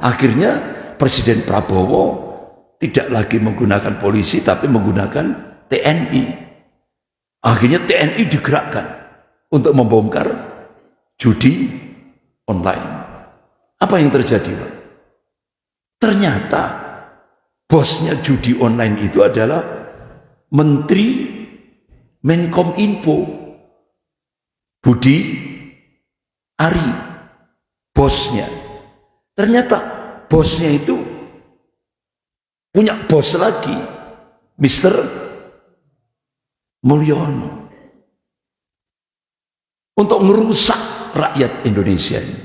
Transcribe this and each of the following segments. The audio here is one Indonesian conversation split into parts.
Akhirnya Presiden Prabowo tidak lagi menggunakan polisi tapi menggunakan TNI. Akhirnya TNI digerakkan untuk membongkar judi online. Apa yang terjadi, Pak? Ternyata bosnya judi online itu adalah Menteri Menkominfo Budi Ari, bosnya. Ternyata bosnya itu punya bos lagi, Mr. Mulyono, untuk merusak rakyat Indonesia ini.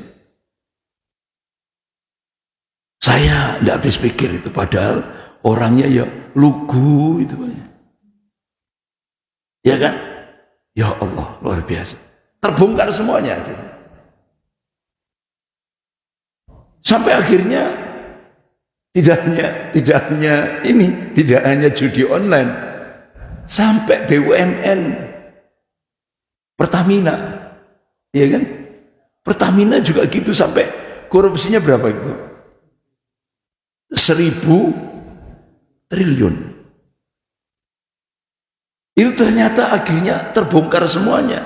Saya tidak habis pikir itu, padahal orangnya ya lugu itu. Ya kan? Ya Allah, luar biasa. Terbongkar semuanya akhirnya. Sampai akhirnya tidak hanya judi online, sampai BUMN Pertamina, ya kan? Pertamina juga gitu, sampai korupsinya berapa itu? 1.000 triliun. Itu ternyata akhirnya terbongkar semuanya.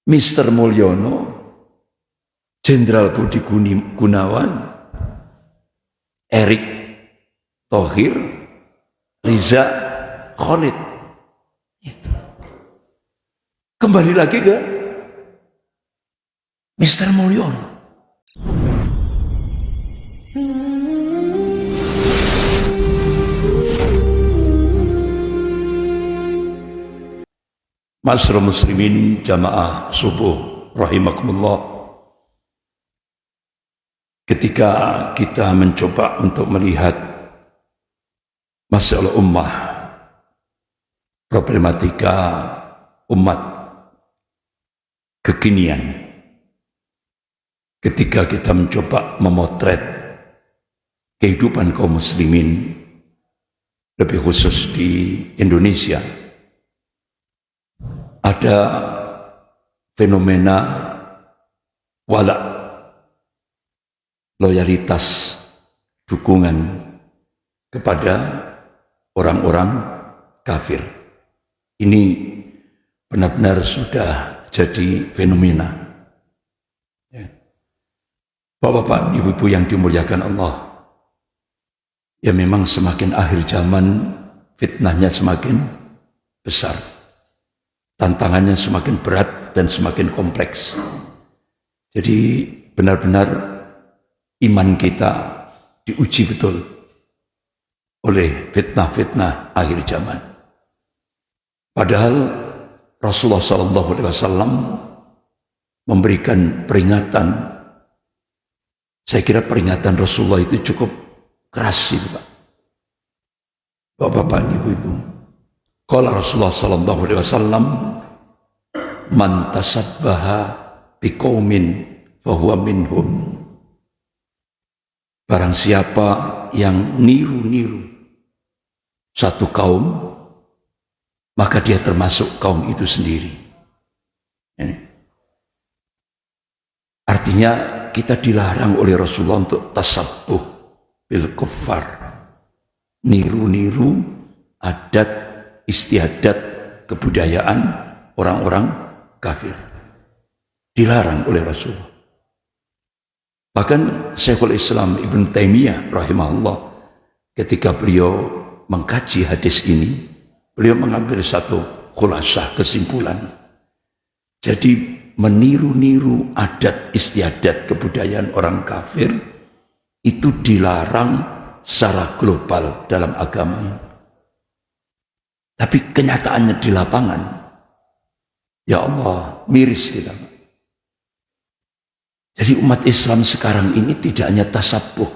Mr. Mulyono, Jenderal Budi Gunawan, Erick Thohir, Riza Khalid. Itu. Kembali lagi ke Mr. Mulyono. Ma'asyiral muslimin jamaah subuh rahimakumullah. Ketika kita mencoba untuk melihat masalah ummah, problematika umat kekinian, ketika kita mencoba memotret kehidupan kaum muslimin, lebih khusus di Indonesia, ada fenomena wala, loyalitas, dukungan kepada orang-orang kafir. Ini benar-benar sudah jadi fenomena. Bapak-bapak, ibu-ibu yang dimuliakan Allah, ya memang semakin akhir zaman fitnahnya semakin besar, tantangannya semakin berat dan semakin kompleks. Jadi benar-benar iman kita diuji betul oleh fitnah-fitnah akhir zaman. Padahal Rasulullah SAW memberikan peringatan. Saya kira peringatan Rasulullah itu cukup keras itu, Pak. Bapak-bapak, ibu-ibu. Qala Rasulullah SAW, man tasabbaha biqaumin fahuwa minhum. Barang siapa yang niru-niru satu kaum, maka dia termasuk kaum itu sendiri. Ini. Artinya kita dilarang oleh Rasulullah untuk tasabbuh bil kuffar, niru-niru adat istiadat kebudayaan orang-orang kafir. Dilarang oleh Rasulullah. Bahkan Syekhul Islam Ibn Taimiyah rahimahullah, ketika beliau mengkaji hadis ini, beliau mengambil satu khulasah, kesimpulan. Jadi meniru-niru adat istiadat kebudayaan orang kafir itu dilarang secara global dalam agama ini. Tapi kenyataannya di lapangan, ya Allah, miris kita. Jadi umat Islam sekarang ini tidak hanya tasabbuh,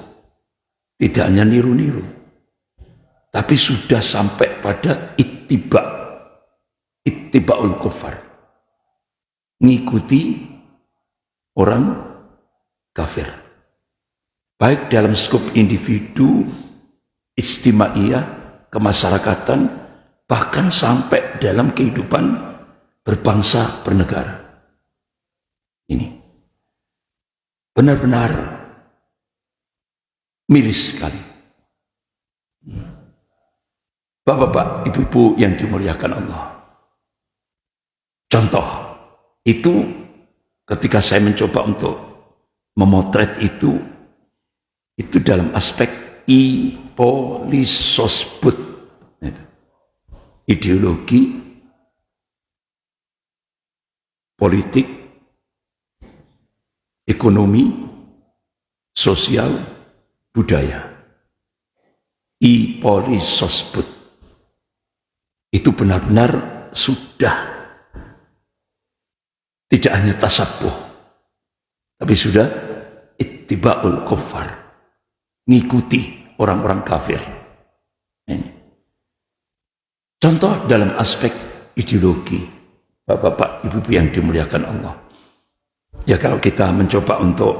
tidak hanya niru-niru, tapi sudah sampai pada ittiba'ul kufar, ngikuti orang kafir, baik dalam skop individu, istimaiyah, kemasyarakatan, bahkan sampai dalam kehidupan berbangsa bernegara. Ini benar-benar miris sekali. Bapak-bapak, ibu-ibu yang dimuliakan Allah. Contoh, itu ketika saya mencoba untuk memotret itu dalam aspek ipolisosbud, ideologi, politik, ekonomi, sosial, budaya. Ipolisosbud. Itu benar-benar sudah tidak hanya tasabuh, tapi sudah ittiba'ul kuffar, ngikuti orang-orang kafir. Ini contoh dalam aspek ideologi, bapak-bapak, ibu-ibu yang dimuliakan Allah. Ya, kalau kita mencoba untuk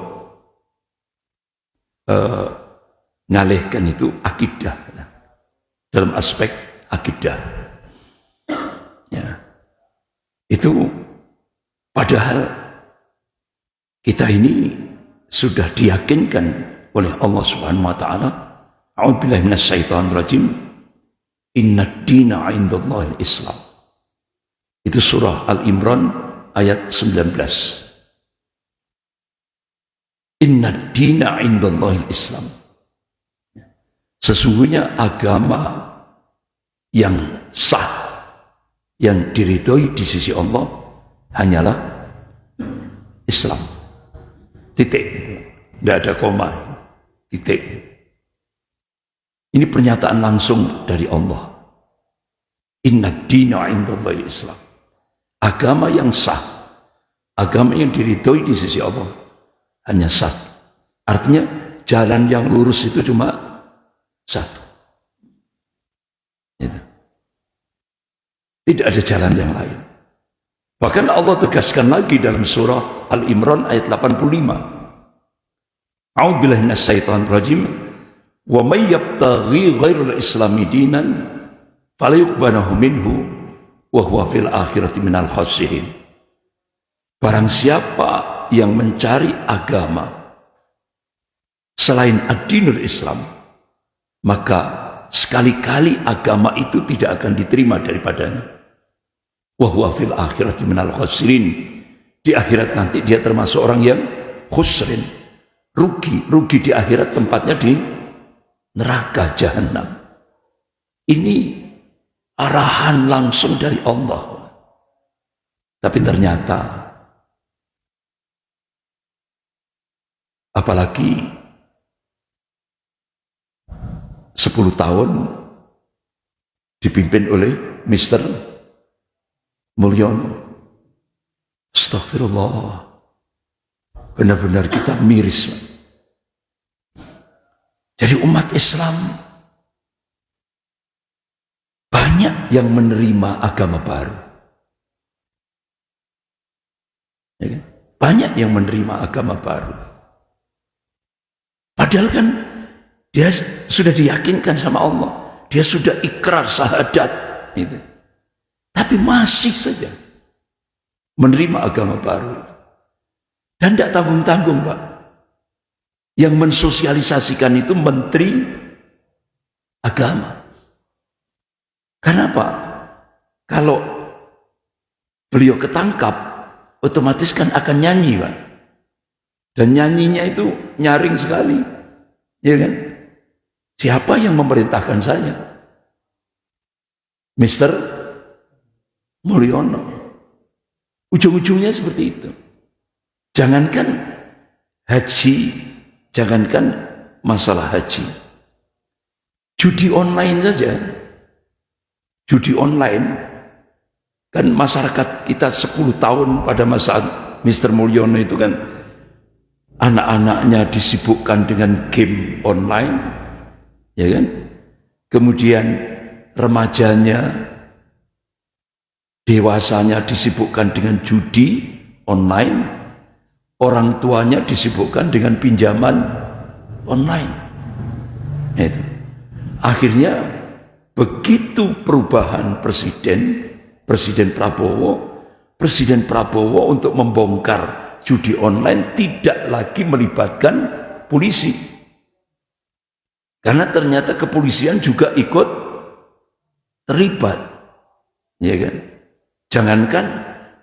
ngalihkan itu akidah, dalam aspek akidah. Ya, itu padahal kita ini sudah diyakinkan oleh Allah Subhanahu wa taala, a'udzubillahi minasyaitonir rajim, innad dina 'indallahil Islam. Itu surah Al-Imran ayat 19. Innad dina 'indallahil Islam. Sesungguhnya agama yang sah, yang diridhoi di sisi Allah hanyalah Islam. Titik itu. Tidak ada koma. Titik. Ini pernyataan langsung dari Allah. Inna dina indallahi Islam. Agama yang sah, agama yang diridhoi di sisi Allah hanya satu. Artinya jalan yang lurus itu cuma satu. Itu. Tidak ada jalan yang lain. Bahkan Allah tegaskan lagi dalam surah Al-Imran ayat 85. A'udzubillahi minasyaitonir rajim. Wa may yabtaghi ghairal islami dinan falyuqbalu minhu wa huwa fil akhirati minal khasirin. Barang siapa yang mencari agama selain ad-dinul Islam, maka sekali-kali agama itu tidak akan diterima daripadanya. Wa huwa fil akhirati minal khasirin. Di akhirat nanti dia termasuk orang yang khusrin, rugi di akhirat, tempatnya di neraka jahanam. Ini arahan langsung dari Allah. Tapi ternyata apalagi 10 tahun dipimpin oleh Mr. Mulyono. Astagfirullah. Benar-benar kita miris. Jadi umat Islam banyak yang menerima agama baru. Ya kan? Banyak yang menerima agama baru. Padahal kan dia sudah diyakinkan sama Allah. Dia sudah ikrar syahadat. Gitu. Tapi masih saja menerima agama baru. Dan tidak tanggung-tanggung, Pak. Yang mensosialisasikan itu Menteri Agama. Karena apa? Kalau beliau ketangkap, otomatis kan akan nyanyi, Pak. Dan nyanyinya itu nyaring sekali. Ya kan? Siapa yang memerintahkan saya? Mr. Mulyono. Ujung-ujungnya seperti itu. Jangankan haji, jangankan masalah haji, judi online saja. Judi online, kan masyarakat kita 10 tahun pada masa Mr. Mulyono itu kan anak-anaknya disibukkan dengan game online, ya kan? Kemudian remajanya, dewasanya disibukkan dengan judi online, orang tuanya disibukkan dengan pinjaman online. Itu. Akhirnya begitu perubahan Presiden Prabowo untuk membongkar judi online tidak lagi melibatkan polisi. Karena ternyata kepolisian juga ikut terlibat. Ya kan?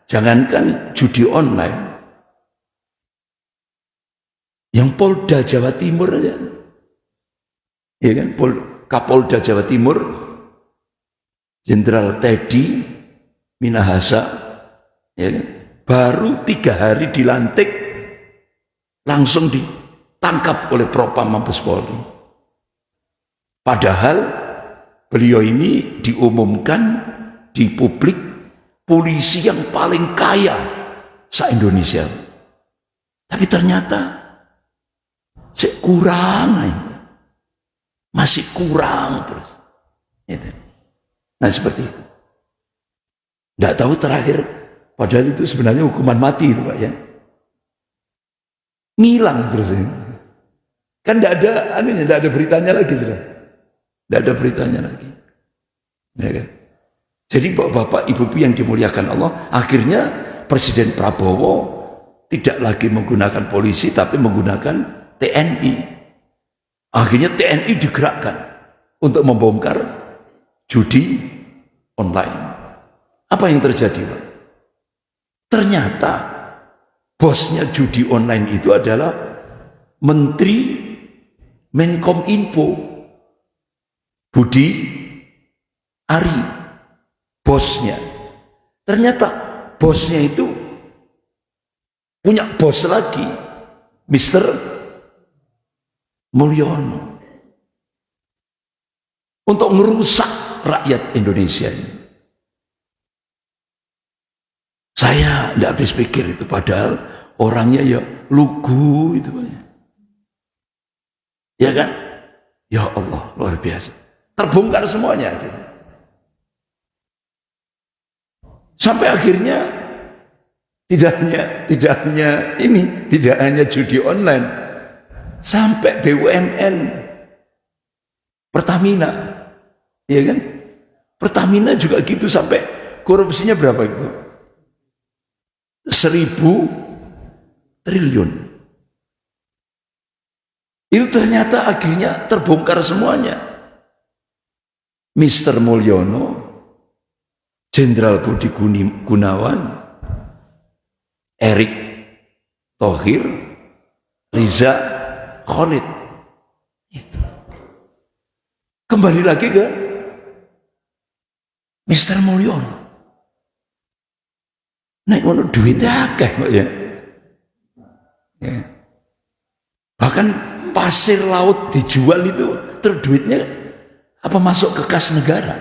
Jangankan judi online. Yang Polda Jawa Timur aja. Ya kan? Kapolda Jawa Timur Jenderal Teddy Minahasa, ya kan? Baru 3 hari dilantik langsung ditangkap oleh Propam Mabes Polri. Padahal beliau ini diumumkan di publik polisi yang paling kaya se-Indonesia. Tapi ternyata masih kurang terus. Nah seperti itu. Tidak tahu terakhir, padahal itu sebenarnya hukuman mati itu Pak ya. Ngilang terus ini. Kan tidak ada beritanya lagi sudah. Tidak ada beritanya lagi. Ya kan? Jadi bapak ibu yang dimuliakan Allah, akhirnya Presiden Prabowo tidak lagi menggunakan polisi tapi menggunakan TNI. Akhirnya TNI digerakkan untuk membongkar judi online. Apa yang terjadi, Pak? Ternyata bosnya judi online itu adalah Menteri Menkominfo Budi Ari, bosnya. Ternyata bosnya itu punya bos lagi, Mr. Mulyono, untuk merusak rakyat Indonesia ini. Saya tidak habis pikir itu, padahal orangnya ya lugu itu. Ya kan? Ya Allah, luar biasa. Terbongkar semuanya. Sampai akhirnya tidak hanya judi online, sampai BUMN Pertamina, ya kan? Pertamina juga gitu, sampai korupsinya berapa itu? 1.000 triliun. Itu ternyata akhirnya terbongkar semuanya. Mr. Mulyono, Jenderal Budi Gunawan, Erick Thohir, Riza Khalid. Itu. Kembali lagi ke Mr. Mulyono. Nek ngono duitnya akeh Pak ya. Bahkan pasir laut dijual itu, terus duitnya apa masuk ke kas negara?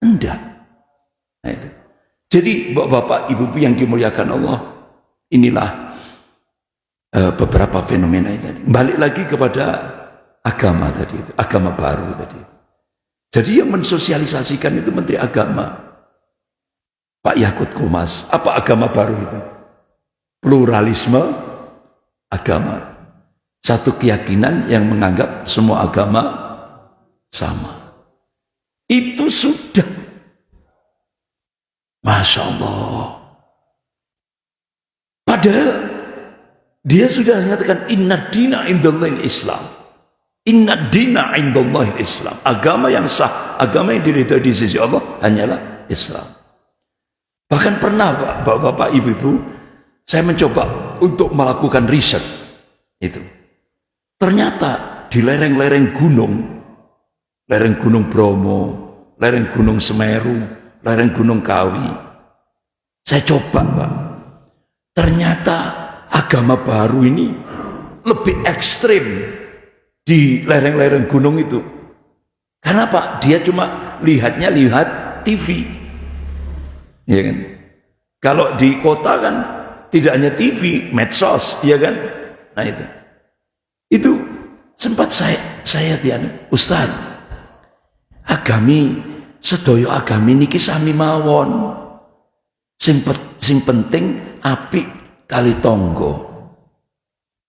Enggak. Nah itu. Jadi bapak ibu yang dimuliakan Allah, inilah beberapa fenomena tadi. Balik lagi kepada agama tadi itu, agama baru tadi. Jadi yang mensosialisasikan itu Menteri Agama, Pak Yakut Komas. Apa agama baru itu? Pluralisme agama. Satu keyakinan yang menganggap semua agama sama. Itu sudah, Masya Allah. Padahal dia sudah menyatakan inna dina indallahi Islam. Inna dina indallahi Islam. Agama yang sah, agama yang diridhai di sisi Allah hanyalah Islam. Bahkan pernah bapak ibu, saya mencoba untuk melakukan riset itu. Ternyata di lereng-lereng Gunung Bromo, lereng Gunung Semeru, lereng Gunung Kawi, saya coba Pak. Ternyata agama baru ini lebih ekstrim di lereng-lereng gunung itu. Karena Pak, dia cuma lihat TV. Ya kan? Kalau di kota kan tidak hanya TV, medsos, ya kan? Nah itu sempat saya tiana, Ustaz, agami sedaya agami niki sami mawon. Sing penting apik kali tonggo.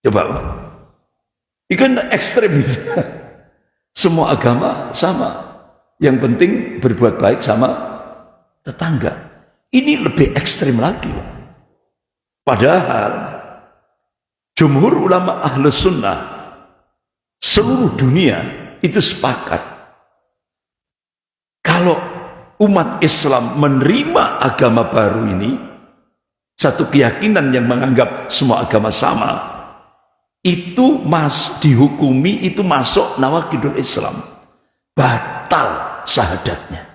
Coba Pak. Ikan ekstrem. Semua agama sama. Yang penting berbuat baik sama tetangga. Ini lebih ekstrim lagi. Padahal jumhur ulama ahlus sunnah seluruh dunia itu sepakat kalau umat Islam menerima agama baru ini, satu keyakinan yang menganggap semua agama sama, itu dihukumi itu masuk nawaqidul Islam, batal syahadatnya,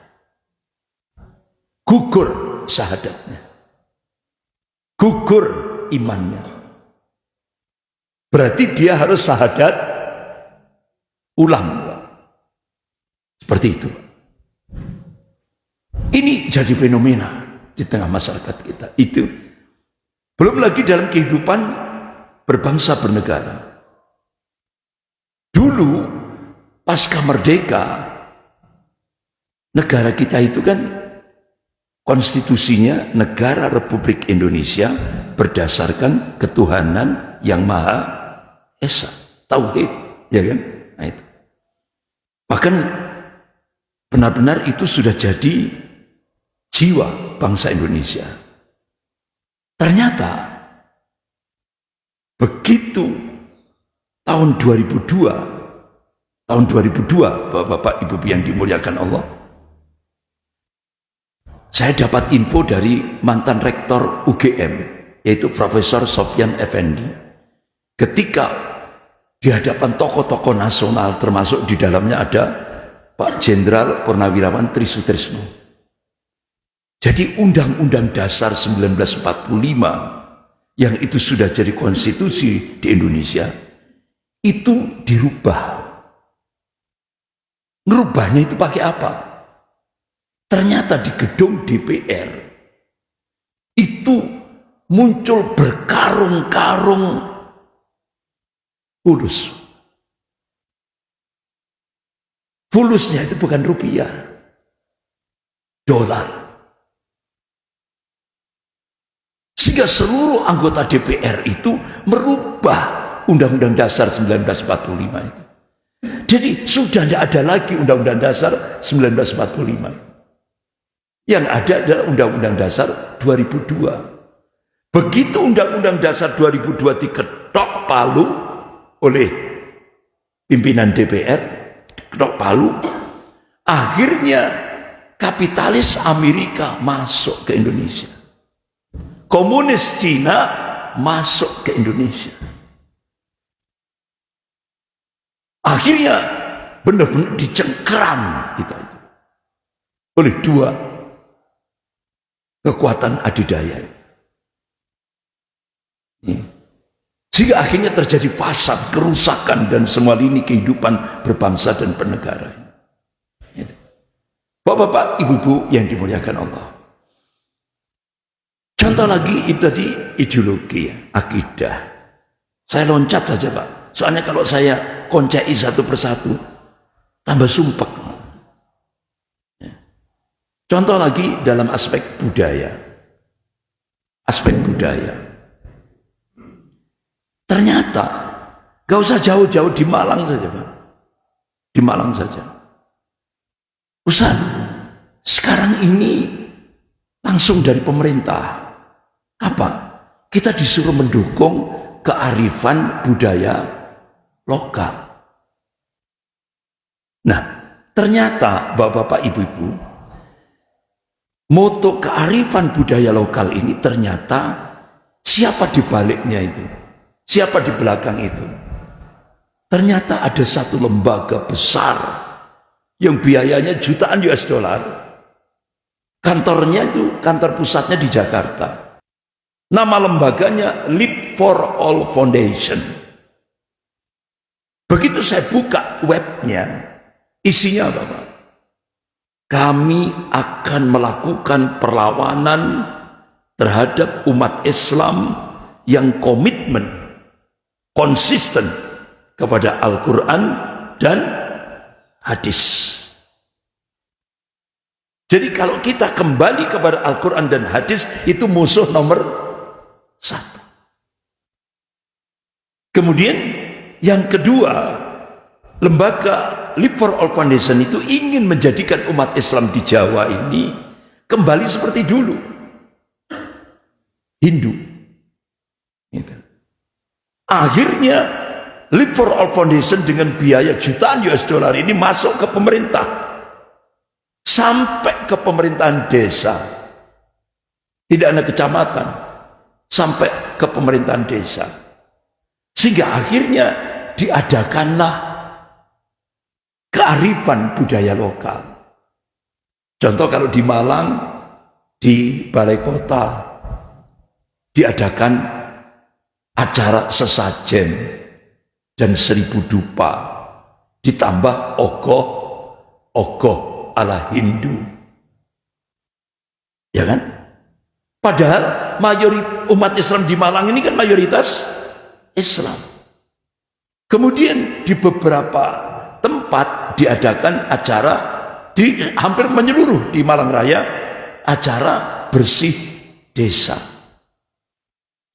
gugur syahadatnya, gugur imannya. Berarti dia harus syahadat ulang. Seperti itu. Ini jadi fenomena di tengah masyarakat kita. Itu belum lagi dalam kehidupan berbangsa bernegara. Dulu pasca merdeka, negara kita itu kan konstitusinya negara Republik Indonesia berdasarkan ketuhanan yang Maha Esa, tauhid, ya kan? Nah itu. Bahkan benar-benar itu sudah jadi jiwa bangsa Indonesia. Ternyata begitu tahun 2002, Bapak-bapak Ibu yang dimuliakan Allah, saya dapat info dari mantan rektor UGM, yaitu Profesor Sofyan Effendi, ketika di hadapan tokoh-tokoh nasional, termasuk di dalamnya ada Pak Jenderal Purnawirawan Trisutrisno. Jadi Undang-Undang Dasar 1945 yang itu sudah jadi konstitusi di Indonesia, itu dirubah. Ngerubahnya itu pakai apa? Ternyata di gedung DPR itu muncul berkarung-karung fulus. Fulusnya itu bukan rupiah, dolar. Sehingga seluruh anggota DPR itu merubah Undang-Undang Dasar 1945 itu. Jadi sudah tidak ada lagi Undang-Undang Dasar 1945 itu. Yang ada adalah Undang-Undang Dasar 2002. Begitu Undang-Undang Dasar 2002 diketok palu oleh pimpinan DPR, ketok palu, akhirnya kapitalis Amerika masuk ke Indonesia. Komunis Cina masuk ke Indonesia. Akhirnya benar-benar dicengkeram kita itu oleh dua kekuatan adidaya. Sehingga akhirnya terjadi fasad, kerusakan dan semua lini kehidupan berbangsa dan bernegara. Bapak-bapak, ibu-ibu yang dimuliakan Allah. Contoh lagi itu tadi ideologi, akidah. Saya loncat saja Pak. Soalnya kalau saya koncai satu persatu, tambah sumpek. Contoh lagi dalam aspek budaya. Aspek budaya. Ternyata, gak usah jauh-jauh, di Malang saja Pak. Di Malang saja. Ustaz, sekarang ini langsung dari pemerintah. Apa? Kita disuruh mendukung kearifan budaya lokal. Nah, ternyata bapak-bapak ibu-ibu, moto kearifan budaya lokal ini ternyata siapa di baliknya itu? Siapa di belakang itu? Ternyata ada satu lembaga besar yang biayanya jutaan US dollar. Kantornya itu, kantor pusatnya di Jakarta. Nama lembaganya Leap for All Foundation. Begitu saya buka webnya, isinya apa Pak? Kami akan melakukan perlawanan terhadap umat Islam yang komitmen, konsisten kepada Al-Quran dan hadis. Jadi kalau kita kembali kepada Al-Quran dan hadis, itu musuh nomor 1. Kemudian yang kedua, lembaga Leap for All Foundation itu ingin menjadikan umat Islam di Jawa ini kembali seperti dulu, Hindu. Akhirnya Live for All Foundation dengan biaya jutaan US dollar ini masuk ke pemerintah, sampai ke pemerintahan desa, tidak hanya kecamatan, sampai ke pemerintahan desa, sehingga akhirnya diadakanlah kearifan budaya lokal. Contoh kalau di Malang, di Balai Kota diadakan acara sesajen dan 1000 dupa, ditambah ogoh ala Hindu. Ya kan? Padahal mayoritas umat Islam di Malang ini kan mayoritas Islam. Kemudian di beberapa tempat diadakan acara, di hampir menyeluruh di Malang Raya, acara bersih desa,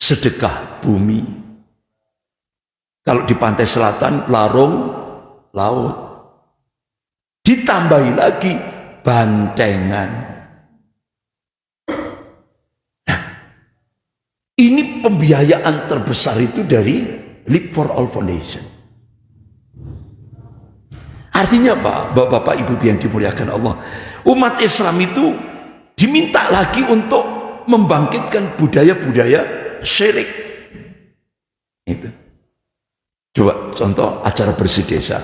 sedekah bumi. Kalau di pantai selatan, larung laut. Ditambahi lagi bantengan. Nah, ini pembiayaan terbesar itu dari Live for All Foundation. Artinya apa? Bapak-bapak, ibu yang dimuliakan Allah, umat Islam itu diminta lagi untuk membangkitkan budaya-budaya syirik. Itu. Coba contoh acara bersih desa.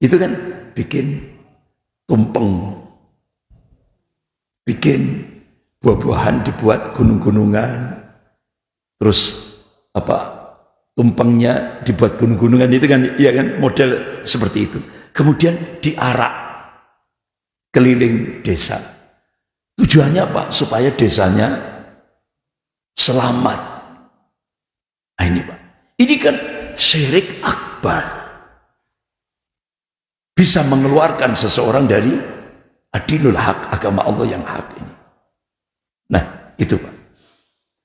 Itu kan bikin tumpeng, bikin buah-buahan dibuat gunung-gunungan, terus tumpengnya dibuat gunung-gunungan, itu kan, ya kan, model seperti itu. Kemudian diarak keliling desa. Tujuannya apa? Supaya desanya selamat. Nah ini Pak, ini kan syirik akbar, bisa mengeluarkan seseorang dari adilul haq, agama Allah yang hak ini. Nah itu Pak.